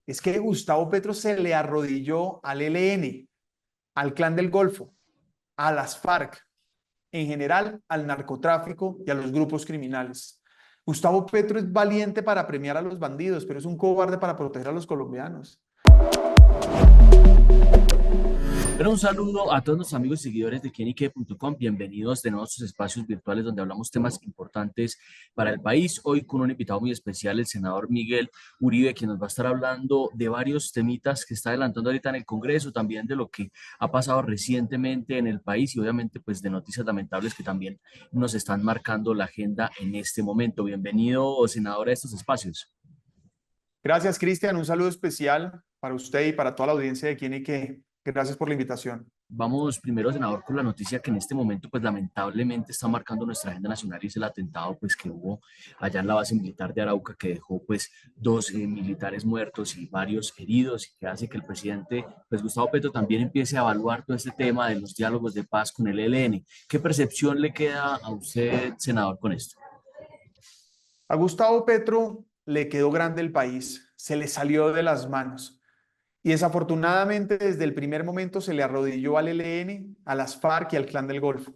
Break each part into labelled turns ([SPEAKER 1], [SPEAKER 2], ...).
[SPEAKER 1] es que Gustavo Petro se le arrodilló al ELN, al Clan del Golfo, a las FARC, en general al narcotráfico y a los grupos criminales. Gustavo Petro es valiente para premiar a los bandidos, pero es un cobarde para proteger a los colombianos.
[SPEAKER 2] Pero un saludo a todos nuestros amigos y seguidores de quienique.com. Bienvenidos de nuevo a estos espacios virtuales donde hablamos temas importantes para el país. Hoy con un invitado muy especial, el senador Miguel Uribe, quien nos va a estar hablando de varios temitas que está adelantando ahorita en el Congreso, también de lo que ha pasado recientemente en el país y obviamente pues de noticias lamentables que también nos están marcando la agenda en este momento. Bienvenido, senador, a estos espacios.
[SPEAKER 1] Gracias, Cristian. Un saludo especial para usted y para toda la audiencia de Quienique. Gracias por la invitación.
[SPEAKER 2] Vamos primero, senador, con la noticia que en este momento, pues lamentablemente está marcando nuestra agenda nacional y es el atentado, pues que hubo allá en la base militar de Arauca, que dejó pues dos militares muertos y varios heridos y que hace que el presidente, pues Gustavo Petro, también empiece a evaluar todo este tema de los diálogos de paz con el ELN. ¿Qué percepción le queda a usted, senador, con esto?
[SPEAKER 1] A Gustavo Petro le quedó grande el país, se le salió de las manos. Y desafortunadamente desde el primer momento se le arrodilló al ELN, a las FARC y al Clan del Golfo.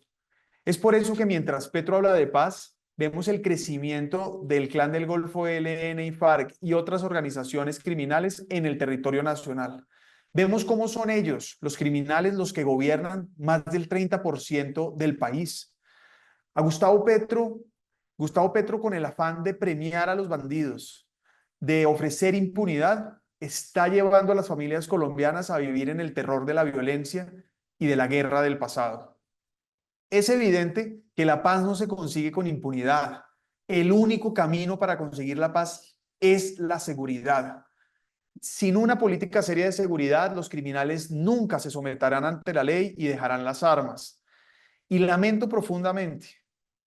[SPEAKER 1] Es por eso que mientras Petro habla de paz, vemos el crecimiento del Clan del Golfo, ELN y FARC y otras organizaciones criminales en el territorio nacional. Vemos cómo son ellos, los criminales, los que gobiernan más del 30% del país. A Gustavo Petro con el afán de premiar a los bandidos, de ofrecer impunidad, está llevando a las familias colombianas a vivir en el terror de la violencia y de la guerra del pasado. Es evidente que la paz no se consigue con impunidad. El único camino para conseguir la paz es la seguridad. Sin una política seria de seguridad, los criminales nunca se someterán ante la ley y dejarán las armas. Y lamento profundamente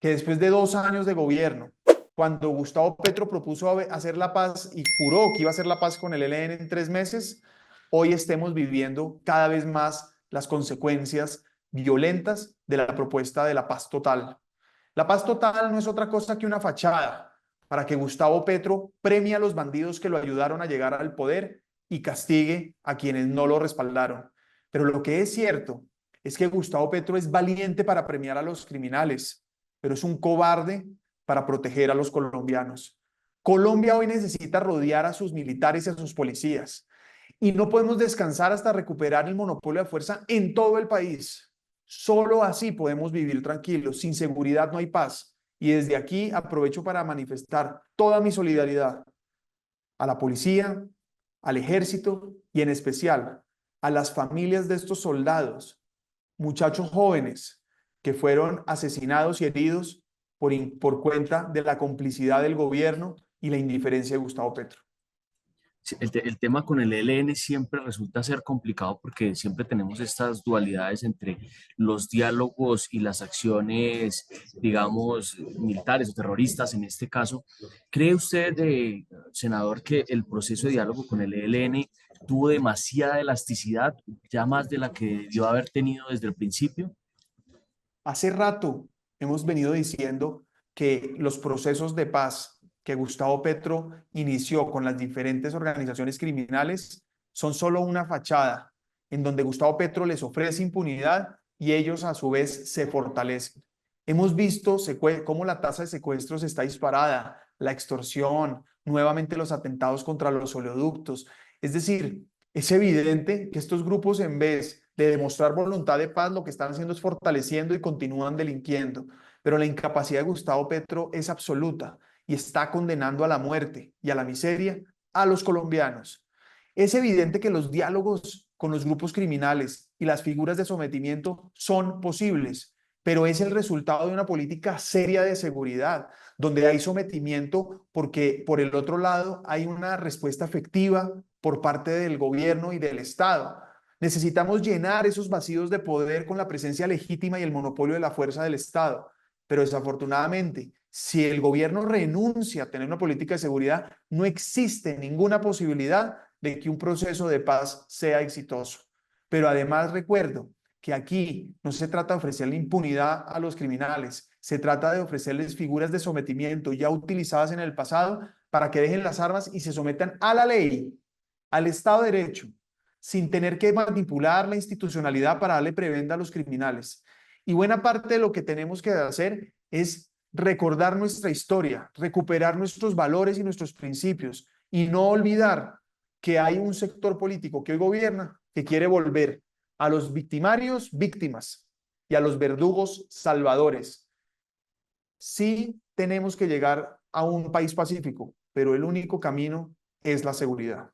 [SPEAKER 1] que después de 2 años de gobierno, cuando Gustavo Petro propuso hacer la paz y juró que iba a hacer la paz con el ELN en 3 meses, hoy estemos viviendo cada vez más las consecuencias violentas de la propuesta de la paz total. La paz total no es otra cosa que una fachada para que Gustavo Petro premie a los bandidos que lo ayudaron a llegar al poder y castigue a quienes no lo respaldaron. Pero lo que es cierto es que Gustavo Petro es valiente para premiar a los criminales, pero es un cobarde para proteger a los colombianos. Colombia hoy necesita rodear a sus militares y a sus policías y no podemos descansar hasta recuperar el monopolio de fuerza en todo el país. Solo así podemos vivir tranquilos. Sin seguridad no hay paz. Y desde aquí aprovecho para manifestar toda mi solidaridad a la policía, al ejército y en especial a las familias de estos soldados, muchachos jóvenes que fueron asesinados y heridos por cuenta de la complicidad del gobierno y la indiferencia de Gustavo Petro.
[SPEAKER 2] Sí, el tema con el ELN siempre resulta ser complicado porque siempre tenemos estas dualidades entre los diálogos y las acciones, digamos, militares o terroristas en este caso. ¿Cree usted, senador, que el proceso de diálogo con el ELN tuvo demasiada elasticidad, ya más de la que debió haber tenido desde el principio?
[SPEAKER 1] Hace rato hemos venido diciendo que los procesos de paz que Gustavo Petro inició con las diferentes organizaciones criminales son solo una fachada en donde Gustavo Petro les ofrece impunidad y ellos a su vez se fortalecen. Hemos visto cómo la tasa de secuestros está disparada, la extorsión, nuevamente los atentados contra los oleoductos. Es decir, es evidente que estos grupos, en vez de demostrar voluntad de paz, lo que están haciendo es fortaleciendo y continúan delinquiendo. Pero la incapacidad de Gustavo Petro es absoluta y está condenando a la muerte y a la miseria a los colombianos. Es evidente que los diálogos con los grupos criminales y las figuras de sometimiento son posibles, pero es el resultado de una política seria de seguridad, donde hay sometimiento porque por el otro lado hay una respuesta efectiva por parte del gobierno y del Estado. Necesitamos llenar esos vacíos de poder con la presencia legítima y el monopolio de la fuerza del Estado. Pero desafortunadamente, si el gobierno renuncia a tener una política de seguridad, no existe ninguna posibilidad de que un proceso de paz sea exitoso. Pero además recuerdo que aquí no se trata de ofrecerle impunidad a los criminales, se trata de ofrecerles figuras de sometimiento ya utilizadas en el pasado para que dejen las armas y se sometan a la ley. al Estado de Derecho, sin tener que manipular la institucionalidad para darle prebenda a los criminales. Y buena parte de lo que tenemos que hacer es recordar nuestra historia, recuperar nuestros valores y nuestros principios y no olvidar que hay un sector político que hoy gobierna que quiere volver a los victimarios víctimas y a los verdugos salvadores. Sí tenemos que llegar a un país pacífico, pero el único camino es la seguridad.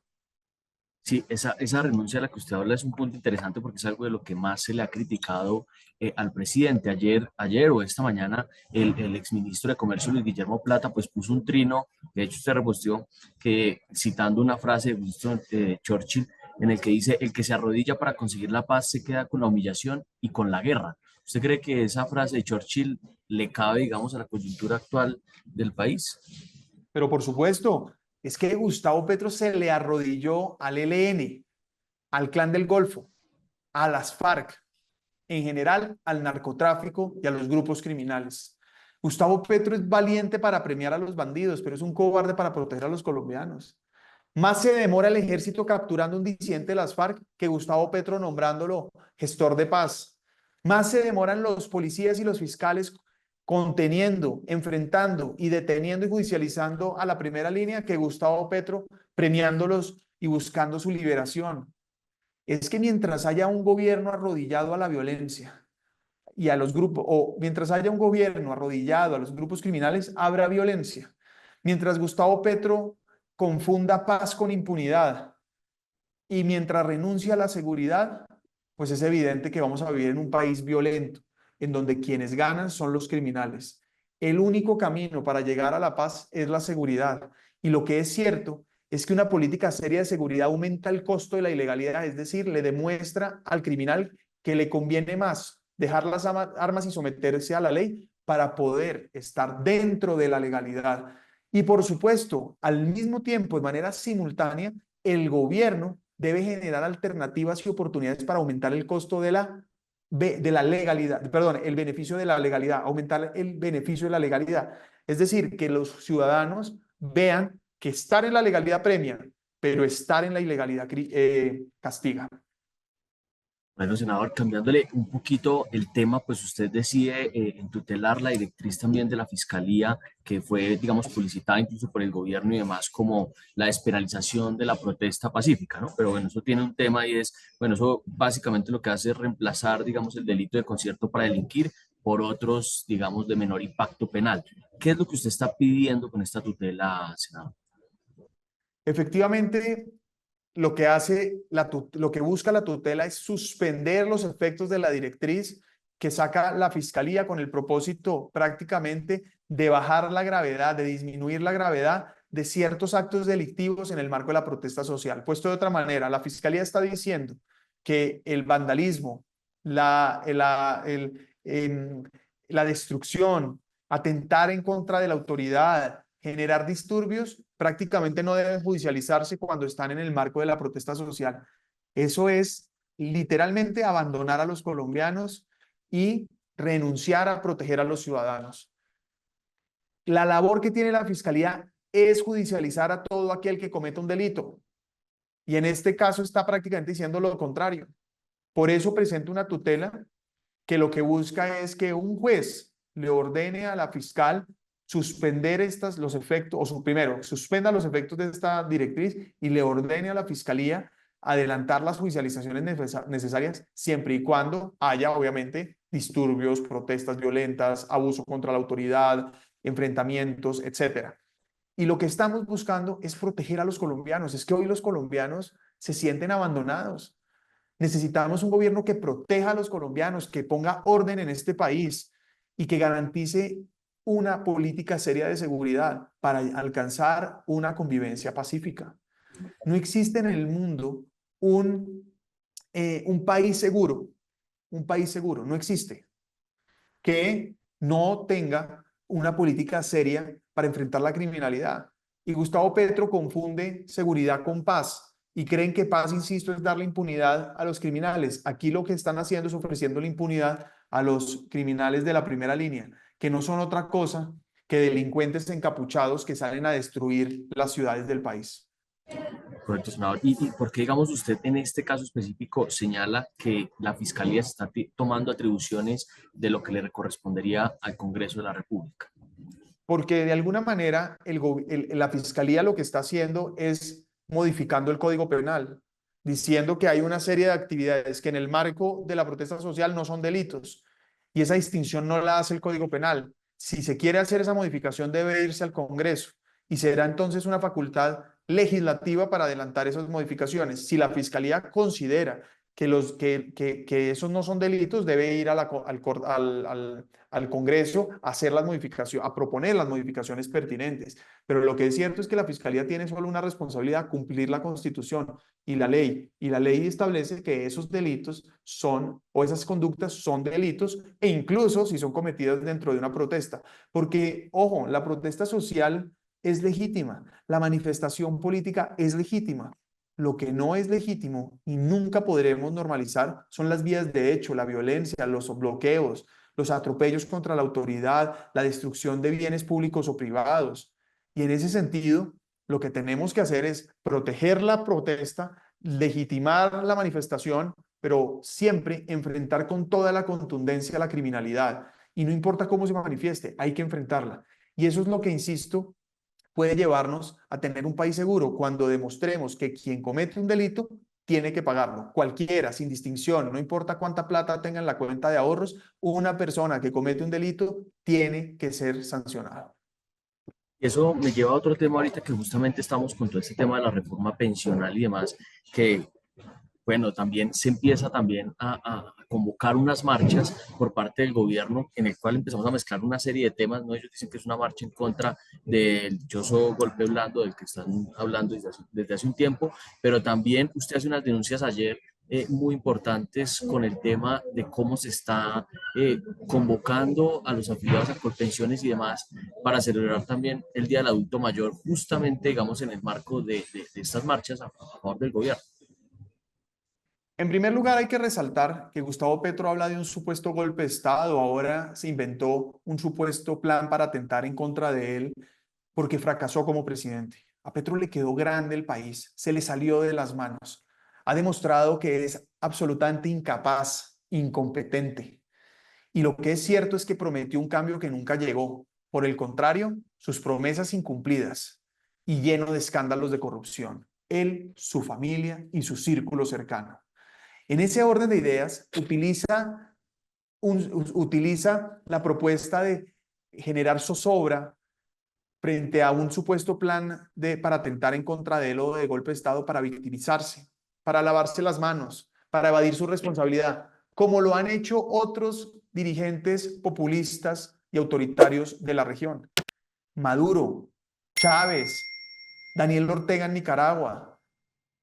[SPEAKER 2] Sí, esa renuncia a la que usted habla es un punto interesante porque es algo de lo que más se le ha criticado al presidente. Ayer o esta mañana, el exministro de Comercio, Luis Guillermo Plata, pues puso un trino, de hecho usted reposteó, que citando una frase de Winston Churchill, en el que dice, el que se arrodilla para conseguir la paz se queda con la humillación y con la guerra. ¿Usted cree que esa frase de Churchill le cabe, digamos, a la coyuntura actual del país?
[SPEAKER 1] Pero por supuesto, es que Gustavo Petro se le arrodilló al ELN, al Clan del Golfo, a las FARC, en general al narcotráfico y a los grupos criminales. Gustavo Petro es valiente para premiar a los bandidos, pero es un cobarde para proteger a los colombianos. Más se demora el ejército capturando un disidente de las FARC que Gustavo Petro nombrándolo gestor de paz. Más se demoran los policías y los fiscales conteniendo, enfrentando y deteniendo y judicializando a la primera línea que Gustavo Petro premiándolos y buscando su liberación. Es que mientras haya un gobierno arrodillado a la violencia y a los grupos, o mientras haya un gobierno arrodillado a los grupos criminales, habrá violencia. Mientras Gustavo Petro confunda paz con impunidad y mientras renuncia a la seguridad, pues es evidente que vamos a vivir en un país violento, en donde quienes ganan son los criminales. El único camino para llegar a la paz es la seguridad. Y lo que es cierto es que una política seria de seguridad aumenta el costo de la ilegalidad, es decir, le demuestra al criminal que le conviene más dejar las armas y someterse a la ley para poder estar dentro de la legalidad. Y por supuesto, al mismo tiempo, de manera simultánea, el gobierno debe generar alternativas y oportunidades para aumentar el costo de la legalidad, perdón, el beneficio de la legalidad, aumentar el beneficio de la legalidad. Es decir, que los ciudadanos vean que estar en la legalidad premia, pero estar en la ilegalidad castiga.
[SPEAKER 2] Bueno, senador, cambiándole un poquito el tema, pues usted decide tutelar la directriz también de la Fiscalía, que fue, digamos, publicitada incluso por el gobierno y demás, como la despenalización de la protesta pacífica, ¿no? Pero bueno, eso tiene un tema y es, bueno, eso básicamente lo que hace es reemplazar, digamos, el delito de concierto para delinquir por otros, digamos, de menor impacto penal. ¿Qué es lo que usted está pidiendo con esta tutela, senador?
[SPEAKER 1] Efectivamente, lo que hace lo que busca la tutela es suspender los efectos de la directriz que saca la fiscalía con el propósito prácticamente de bajar la gravedad, de disminuir la gravedad de ciertos actos delictivos en el marco de la protesta social. Puesto de otra manera, la fiscalía está diciendo que el vandalismo, la destrucción, atentar en contra de la autoridad, generar disturbios, prácticamente no deben judicializarse cuando están en el marco de la protesta social. Eso es literalmente abandonar a los colombianos y renunciar a proteger a los ciudadanos. La labor que tiene la fiscalía es judicializar a todo aquel que cometa un delito. Y en este caso está prácticamente diciendo lo contrario. Por eso presenta una tutela que lo que busca es que un juez le ordene a la fiscal suspender los efectos, primero, suspenda los efectos de esta directriz y le ordene a la fiscalía adelantar las judicializaciones necesarias siempre y cuando haya, obviamente, disturbios, protestas violentas, abuso contra la autoridad, enfrentamientos, etcétera. Y lo que estamos buscando es proteger a los colombianos. Es que hoy los colombianos se sienten abandonados. Necesitamos un gobierno que proteja a los colombianos, que ponga orden en este país y que garantice una política seria de seguridad para alcanzar una convivencia pacífica. No existe en el mundo un país seguro, no existe, que no tenga una política seria para enfrentar la criminalidad. Y Gustavo Petro confunde seguridad con paz y creen que paz, insisto, es darle impunidad a los criminales. Aquí lo que están haciendo es ofreciendo la impunidad a los criminales de la primera línea, que no son otra cosa que delincuentes encapuchados que salen a destruir las ciudades del país.
[SPEAKER 2] Correcto, senador. Y por qué, digamos, usted en este caso específico señala que la Fiscalía se está tomando atribuciones de lo que le correspondería al Congreso de la República?
[SPEAKER 1] Porque de alguna manera la fiscalía lo que está haciendo es modificando el Código Penal, diciendo que hay una serie de actividades que en el marco de la protesta social no son delitos. Y esa distinción no la hace el Código Penal. Si se quiere hacer esa modificación, debe irse al Congreso y será entonces una facultad legislativa para adelantar esas modificaciones. Si la fiscalía considera que esos no son delitos, debe ir a al Congreso a hacer las modificaciones, a proponer las modificaciones pertinentes. Pero lo que es cierto es que la Fiscalía tiene solo una responsabilidad: cumplir la Constitución y la ley. Y la ley establece que esos delitos son, o esas conductas son delitos, e incluso si son cometidas dentro de una protesta. Porque, ojo, la protesta social es legítima, la manifestación política es legítima. Lo que no es legítimo y nunca podremos normalizar son las vías de hecho, la violencia, los bloqueos, los atropellos contra la autoridad, la destrucción de bienes públicos o privados. Y en ese sentido, lo que tenemos que hacer es proteger la protesta, legitimar la manifestación, pero siempre enfrentar con toda la contundencia la criminalidad. Y no importa cómo se manifieste, hay que enfrentarla. Y eso es lo que, insisto, puede llevarnos a tener un país seguro cuando demostremos que quien comete un delito tiene que pagarlo, cualquiera, sin distinción, no importa cuánta plata tenga en la cuenta de ahorros, una persona que comete un delito tiene que ser sancionada.
[SPEAKER 2] Y eso me lleva a otro tema ahorita que justamente estamos con todo este tema de la reforma pensional y demás, que bueno, también se empieza también a convocar unas marchas por parte del gobierno en el cual empezamos a mezclar una serie de temas, ¿no? Ellos dicen que es una marcha en contra del dichoso golpe blando del que están hablando desde hace un tiempo, pero también usted hace unas denuncias ayer muy importantes con el tema de cómo se está convocando a los afiliados a Colpensiones y demás para celebrar también el Día del Adulto Mayor, justamente, digamos, en el marco de estas marchas a favor del gobierno.
[SPEAKER 1] En primer lugar, hay que resaltar que Gustavo Petro habla de un supuesto golpe de Estado. Ahora se inventó un supuesto plan para atentar en contra de él porque fracasó como presidente. A Petro le quedó grande el país, se le salió de las manos. Ha demostrado que es absolutamente incapaz, incompetente. Y lo que es cierto es que prometió un cambio que nunca llegó. Por el contrario, sus promesas incumplidas y lleno de escándalos de corrupción. Él, su familia y su círculo cercano. En ese orden de ideas, utiliza la propuesta de generar zozobra frente a un supuesto plan para atentar en contra de él o de golpe de Estado, para victimizarse, para lavarse las manos, para evadir su responsabilidad, como lo han hecho otros dirigentes populistas y autoritarios de la región. Maduro, Chávez, Daniel Ortega en Nicaragua,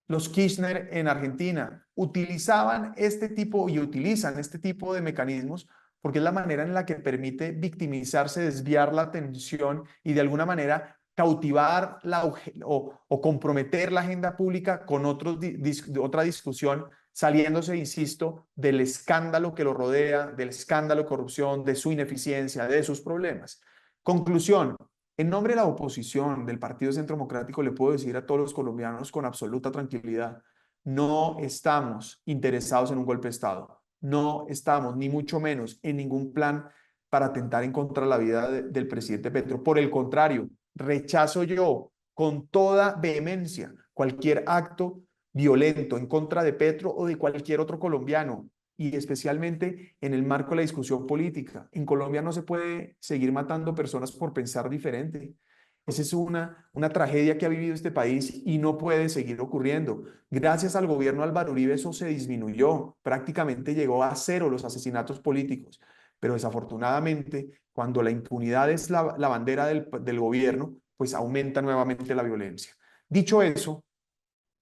[SPEAKER 1] los Kirchner en Argentina, utilizaban este tipo y utilizan este tipo de mecanismos porque es la manera en la que permite victimizarse, desviar la atención y de alguna manera cautivar o comprometer la agenda pública con otra discusión, saliéndose, insisto, del escándalo que lo rodea, del escándalo de corrupción, de su ineficiencia, de sus problemas. Conclusión: en nombre de la oposición del Partido Centro Democrático, le puedo decir a todos los colombianos con absoluta tranquilidad: no estamos interesados en un golpe de Estado, no estamos ni mucho menos en ningún plan para atentar en contra de la vida del presidente Petro. Por el contrario, rechazo yo con toda vehemencia cualquier acto violento en contra de Petro o de cualquier otro colombiano, y especialmente en el marco de la discusión política. En Colombia no se puede seguir matando personas por pensar diferente. Esa es una tragedia que ha vivido este país y no puede seguir ocurriendo. Gracias al gobierno de Álvaro Uribe eso se disminuyó, prácticamente llegó a cero los asesinatos políticos, pero desafortunadamente cuando la impunidad es la bandera del gobierno, pues aumenta nuevamente la violencia. Dicho eso,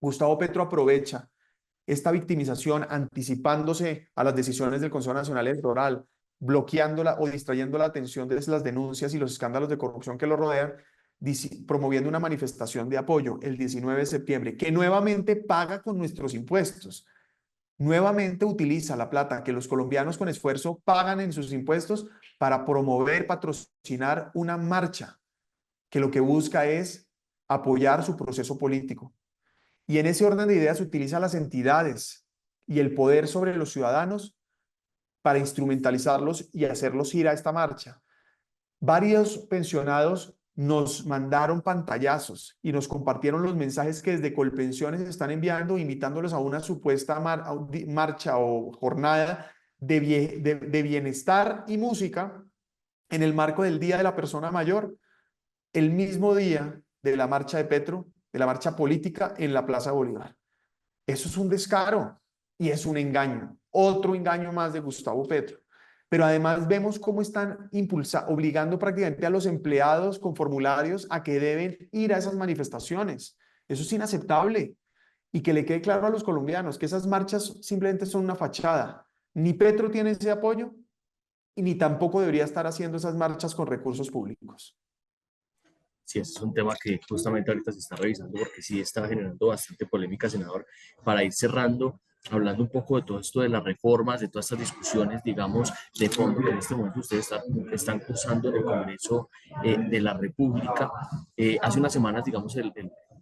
[SPEAKER 1] Gustavo Petro aprovecha esta victimización anticipándose a las decisiones del Consejo Nacional Electoral, bloqueándola o distrayendo la atención de las denuncias y los escándalos de corrupción que lo rodean, promoviendo una manifestación de apoyo el 19 de septiembre, que nuevamente paga con nuestros impuestos. Nuevamente utiliza la plata que los colombianos con esfuerzo pagan en sus impuestos para promover, patrocinar una marcha que lo que busca es apoyar su proceso político. Y en ese orden de ideas utiliza las entidades y el poder sobre los ciudadanos para instrumentalizarlos y hacerlos ir a esta marcha. Varios pensionados nos mandaron pantallazos y nos compartieron los mensajes que desde Colpensiones están enviando, invitándolos a una supuesta marcha o jornada de bienestar y música en el marco del Día de la Persona Mayor, el mismo día de la marcha de Petro, de la marcha política en la Plaza Bolívar. Eso es un descaro y es un engaño, otro engaño más de Gustavo Petro. Pero además vemos cómo están obligando prácticamente a los empleados con formularios a que deben ir a esas manifestaciones. Eso es inaceptable. Y que le quede claro a los colombianos que esas marchas simplemente son una fachada. Ni Petro tiene ese apoyo y ni tampoco debería estar haciendo esas marchas con recursos públicos.
[SPEAKER 2] Sí, ese es un tema que justamente ahorita se está revisando porque sí está generando bastante polémica, senador. Para ir cerrando, hablando un poco de todo esto de las reformas, de todas estas discusiones, digamos, de fondo que en este momento ustedes están cursando en el Congreso de la República. Hace unas semanas, digamos,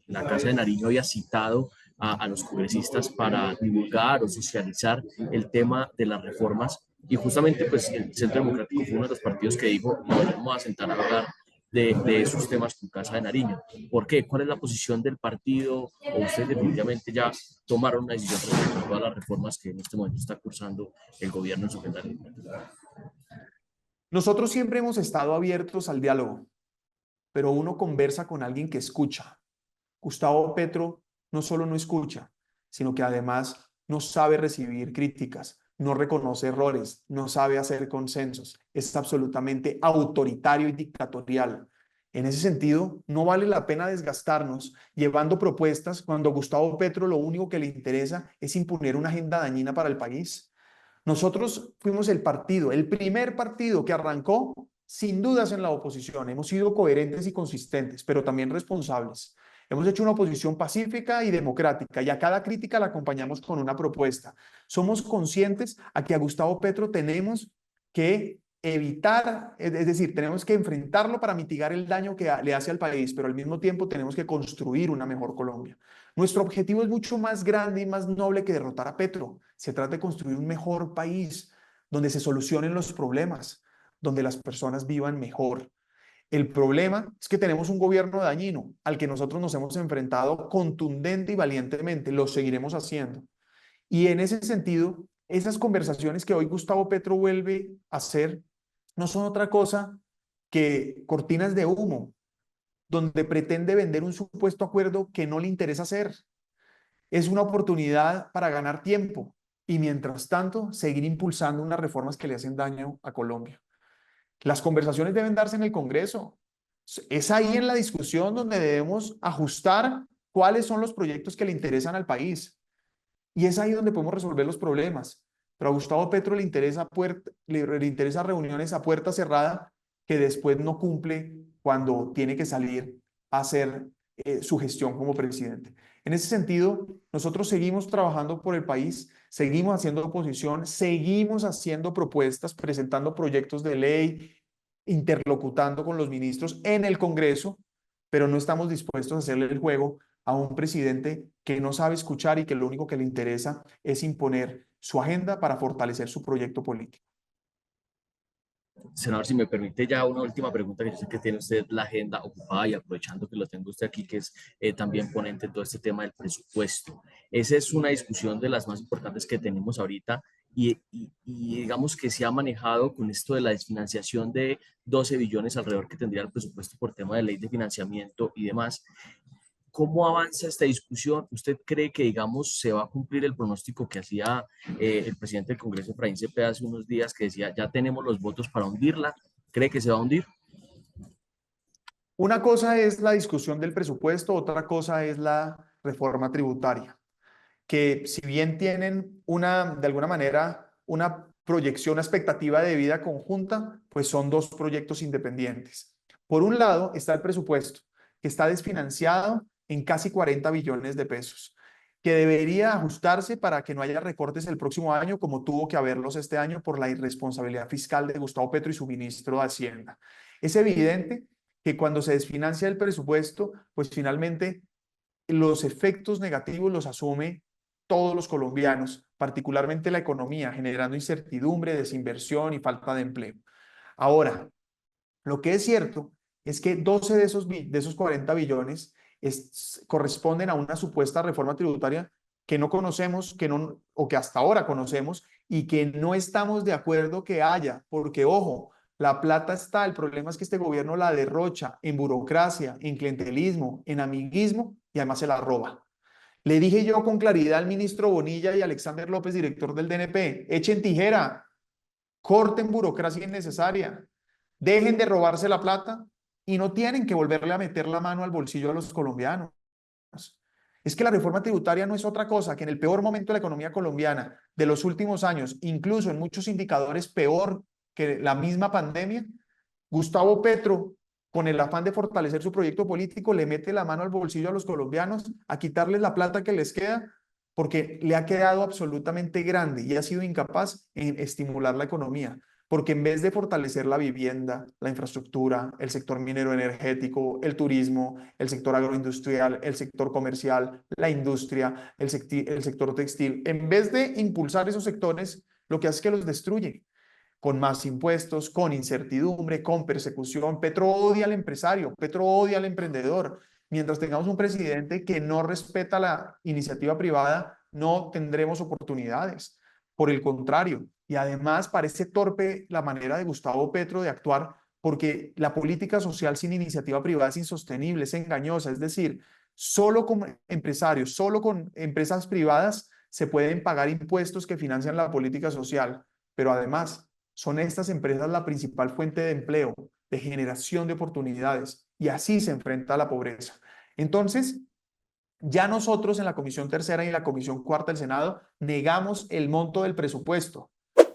[SPEAKER 2] la Casa de Nariño había citado a los congresistas para divulgar o socializar el tema de las reformas y justamente pues el Centro Democrático fue uno de los partidos que dijo, no, vamos a sentar a hablar de esos temas con Casa de Nariño. ¿Por qué? ¿Cuál es la posición del partido? ¿O ustedes definitivamente ya tomaron una decisión respecto a todas las reformas que en este momento está cursando el gobierno en su agenda legislativa?
[SPEAKER 1] Nosotros siempre hemos estado abiertos al diálogo, pero uno conversa con alguien que escucha. Gustavo Petro no solo no escucha, sino que además no sabe recibir críticas, no reconoce errores, no sabe hacer consensos, es absolutamente autoritario y dictatorial. En ese sentido, no vale la pena desgastarnos llevando propuestas cuando a Gustavo Petro lo único que le interesa es imponer una agenda dañina para el país. Nosotros fuimos el partido, el primer partido que arrancó sin dudas en la oposición. Hemos sido coherentes y consistentes, pero también responsables. Hemos hecho una oposición pacífica y democrática y a cada crítica la acompañamos con una propuesta. Somos conscientes a que a Gustavo Petro tenemos que evitar, es decir, tenemos que enfrentarlo para mitigar el daño que le hace al país, pero al mismo tiempo tenemos que construir una mejor Colombia. Nuestro objetivo es mucho más grande y más noble que derrotar a Petro. Se trata de construir un mejor país donde se solucionen los problemas, donde las personas vivan mejor. El problema es que tenemos un gobierno dañino al que nosotros nos hemos enfrentado contundente y valientemente. Lo seguiremos haciendo. Y en ese sentido, esas conversaciones que hoy Gustavo Petro vuelve a hacer no son otra cosa que cortinas de humo, donde pretende vender un supuesto acuerdo que no le interesa hacer. Es una oportunidad para ganar tiempo y mientras tanto seguir impulsando unas reformas que le hacen daño a Colombia. Las conversaciones deben darse en el Congreso. Es ahí en la discusión donde debemos ajustar cuáles son los proyectos que le interesan al país. Y es ahí donde podemos resolver los problemas. Pero a Gustavo Petro le interesa reuniones a puerta cerrada que después no cumple cuando tiene que salir a hacer su gestión como presidente. En ese sentido, nosotros seguimos trabajando por el país, seguimos haciendo oposición, seguimos haciendo propuestas, presentando proyectos de ley, interlocutando con los ministros en el Congreso, pero no estamos dispuestos a hacerle el juego a un presidente que no sabe escuchar y que lo único que le interesa es imponer su agenda para fortalecer su proyecto político.
[SPEAKER 2] Senador, si me permite ya una última pregunta, que yo sé que tiene usted la agenda ocupada y aprovechando que lo tengo usted aquí, que es también ponente en todo este tema del presupuesto. Esa es una discusión de las más importantes que tenemos ahorita y digamos que se ha manejado con esto de la desfinanciación de 12 billones alrededor que tendría el presupuesto por tema de ley de financiamiento y demás. ¿Cómo avanza esta discusión? ¿Usted cree que, digamos, se va a cumplir el pronóstico que hacía el presidente del Congreso, Efraín Cepeda, hace unos días, que decía, ya tenemos los votos para hundirla? ¿Cree que se va a hundir?
[SPEAKER 1] Una cosa es la discusión del presupuesto, otra cosa es la reforma tributaria, que si bien tienen de alguna manera, una proyección, una expectativa de vida conjunta, pues son dos proyectos independientes. Por un lado está el presupuesto, que está desfinanciado en casi 40 billones de pesos, que debería ajustarse para que no haya recortes el próximo año, como tuvo que haberlos este año por la irresponsabilidad fiscal de Gustavo Petro y su ministro de Hacienda. Es evidente que cuando se desfinancia el presupuesto, pues finalmente los efectos negativos los asume todos los colombianos, particularmente la economía, generando incertidumbre, desinversión y falta de empleo. Ahora, lo que es cierto es que 12 de esos 40 billones corresponden a una supuesta reforma tributaria que no conocemos, o que hasta ahora conocemos, y que no estamos de acuerdo que haya, porque ojo, la plata está, el problema es que este gobierno la derrocha en burocracia, en clientelismo, en amiguismo y además se la roba. Le dije yo con claridad al ministro Bonilla y Alexander López, director del DNP, echen tijera, corten burocracia innecesaria, dejen de robarse la plata y no tienen que volverle a meter la mano al bolsillo a los colombianos. Es que la reforma tributaria no es otra cosa que en el peor momento de la economía colombiana de los últimos años, incluso en muchos indicadores peor que la misma pandemia, Gustavo Petro, con el afán de fortalecer su proyecto político, le mete la mano al bolsillo a los colombianos a quitarles la plata que les queda porque le ha quedado absolutamente grande y ha sido incapaz en estimular la economía. Porque en vez de fortalecer la vivienda, la infraestructura, el sector minero energético, el turismo, el sector agroindustrial, el sector comercial, la industria, el sector textil, en vez de impulsar esos sectores, lo que hace es que los destruye con más impuestos, con incertidumbre, con persecución. Petro odia al empresario, Petro odia al emprendedor. Mientras tengamos un presidente que no respeta la iniciativa privada, no tendremos oportunidades. Por el contrario, y además parece torpe la manera de Gustavo Petro de actuar, porque la política social sin iniciativa privada es insostenible, es engañosa. Es decir, solo con empresarios, solo con empresas privadas se pueden pagar impuestos que financian la política social, pero además son estas empresas la principal fuente de empleo, de generación de oportunidades, y así se enfrenta a la pobreza. Entonces, ya nosotros en la Comisión Tercera y en la Comisión Cuarta del Senado negamos el monto del presupuesto,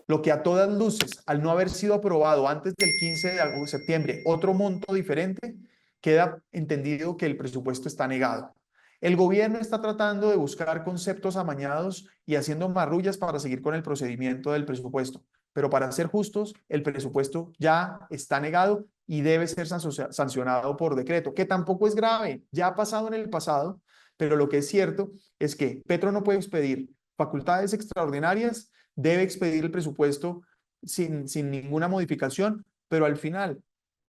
[SPEAKER 1] lo que a todas luces, al no haber sido aprobado antes del 15 de septiembre, otro monto diferente, queda entendido que el presupuesto está negado. El gobierno está tratando de buscar conceptos amañados y haciendo marrullas para seguir con el procedimiento del presupuesto. Pero para ser justos, el presupuesto ya está negado y debe ser sancionado por decreto, que tampoco es grave, ya ha pasado en el pasado, pero lo que es cierto es que Petro no puede expedir facultades extraordinarias, debe expedir el presupuesto sin ninguna modificación, pero al final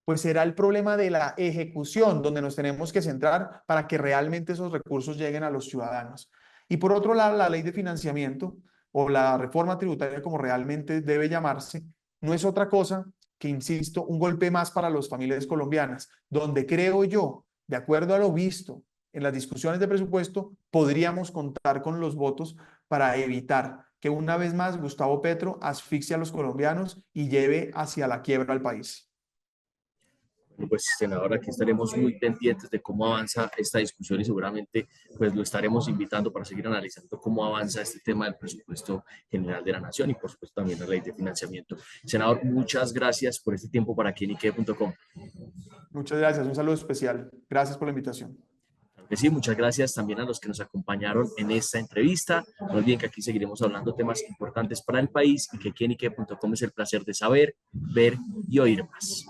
[SPEAKER 1] pues será el problema de la ejecución donde nos tenemos que centrar para que realmente esos recursos lleguen a los ciudadanos. Y por otro lado, la ley de financiamiento o la reforma tributaria, como realmente debe llamarse, no es otra cosa que, insisto, un golpe más para las familias colombianas, donde creo yo, de acuerdo a lo visto en las discusiones de presupuesto, podríamos contar con los votos para evitar que una vez más Gustavo Petro asfixie a los colombianos y lleve hacia la quiebra al país.
[SPEAKER 2] Pues, senador, aquí estaremos muy pendientes de cómo avanza esta discusión y seguramente pues lo estaremos invitando para seguir analizando cómo avanza este tema del presupuesto general de la nación y por supuesto también la ley de financiamiento. Senador, muchas gracias por este tiempo para quienique.com.
[SPEAKER 1] Muchas gracias, un saludo especial. Gracias por la invitación.
[SPEAKER 2] Claro que sí, muchas gracias también a los que nos acompañaron en esta entrevista. No olviden que aquí seguiremos hablando temas importantes para el país y que quienique.com es el placer de saber, ver y oír más.